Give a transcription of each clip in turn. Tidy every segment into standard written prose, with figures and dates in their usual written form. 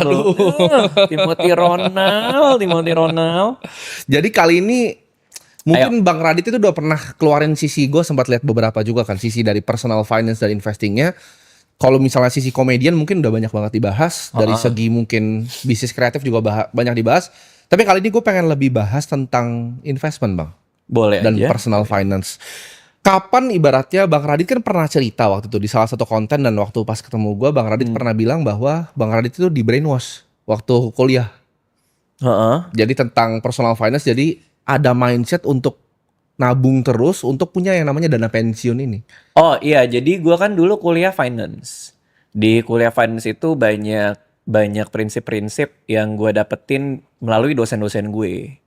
Aduh. Timothy Ronald. Jadi kali ini mungkin Ayo. Bang Radit itu udah pernah keluarin sisi, gue sempat lihat beberapa juga kan, sisi dari personal finance dan investingnya. Kalau misalnya sisi komedian mungkin udah banyak banget dibahas. Dari segi mungkin bisnis kreatif juga banyak dibahas. Tapi kali ini gue pengen lebih bahas tentang investment, Bang. Boleh Dan aja. personal finance. Kapan ibaratnya Bang Radit kan pernah cerita waktu itu di salah satu konten, dan waktu pas ketemu gue Bang Radit pernah bilang bahwa Bang Radit itu di brainwash waktu kuliah. Heeh. Jadi tentang personal finance, jadi ada mindset untuk nabung terus untuk punya yang namanya dana pensiun ini. Oh iya, jadi gua kan dulu kuliah finance. Di kuliah finance itu banyak prinsip-prinsip yang gua dapetin melalui dosen-dosen gue.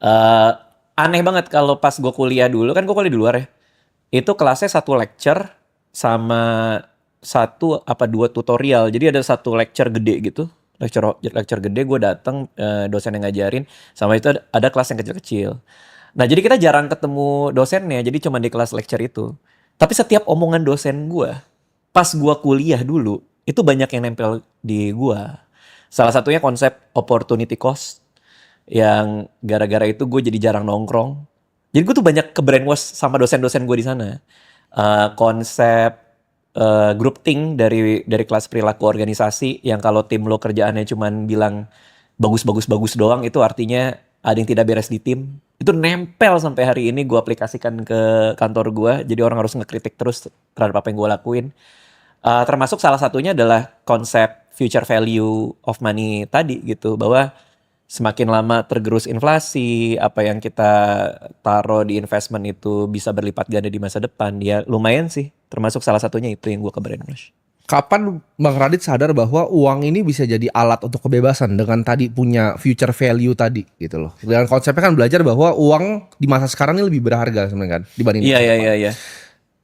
Eh Aneh banget kalau pas gue kuliah dulu, kan gue kuliah di luar ya. Itu kelasnya satu lecture sama satu apa dua tutorial. Jadi ada satu lecture gede gitu. Lecture gede gue datang, dosen yang ngajarin, sama itu ada kelas yang kecil-kecil. Nah, jadi kita jarang ketemu dosennya, jadi cuma di kelas lecture itu. Tapi setiap omongan dosen gue pas gue kuliah dulu, itu banyak yang nempel di gue. Salah satunya konsep opportunity cost, yang gara-gara itu gue jadi jarang nongkrong. Jadi gue tuh banyak ke brainwash sama dosen-dosen gue di sana. Konsep group think dari kelas perilaku organisasi, yang kalau tim lo kerjaannya cuman bilang bagus doang, itu artinya ada yang tidak beres di tim. Itu nempel sampai hari ini, gue aplikasikan ke kantor gue. Jadi orang harus ngekritik terus terhadap apa yang gue lakuin. Termasuk salah satunya adalah konsep future value of money tadi gitu, bahwa semakin lama tergerus inflasi, apa yang kita taruh di investment itu bisa berlipat ganda di masa depan. Ya lumayan sih, termasuk salah satunya itu yang gue ke brainwash. Kapan Bang Radit sadar bahwa uang ini bisa jadi alat untuk kebebasan dengan tadi punya future value tadi gitu loh. Dengan konsepnya kan belajar bahwa uang di masa sekarang ini lebih berharga sebenarnya kan dibanding di masa depan. Iya.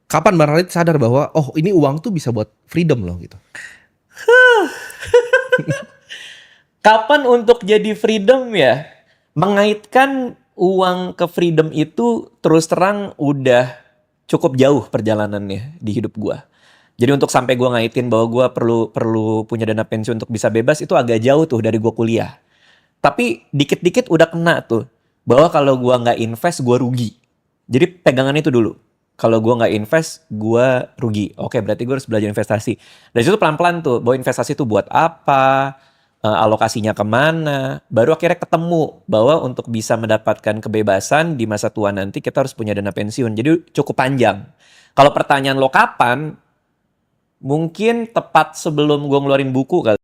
Kapan Bang Radit sadar bahwa oh ini uang tuh bisa buat freedom loh gitu. Kapan untuk jadi freedom ya? Mengaitkan uang ke freedom itu terus terang udah cukup jauh perjalanannya di hidup gua. Jadi untuk sampai gua ngaitin bahwa gua perlu punya dana pensiun untuk bisa bebas, itu agak jauh tuh dari gua kuliah. Tapi dikit-dikit udah kena tuh bahwa kalau gua nggak invest gua rugi. Jadi pegangan itu dulu. Kalau gua nggak invest, gua rugi. Oke, berarti gua harus belajar investasi. Dari situ pelan-pelan tuh, bahwa investasi itu buat apa, alokasinya kemana. Baru akhirnya ketemu bahwa untuk bisa mendapatkan kebebasan di masa tua nanti, kita harus punya dana pensiun. Jadi cukup panjang. Kalau pertanyaan lo kapan, mungkin tepat sebelum gua ngeluarin buku kali.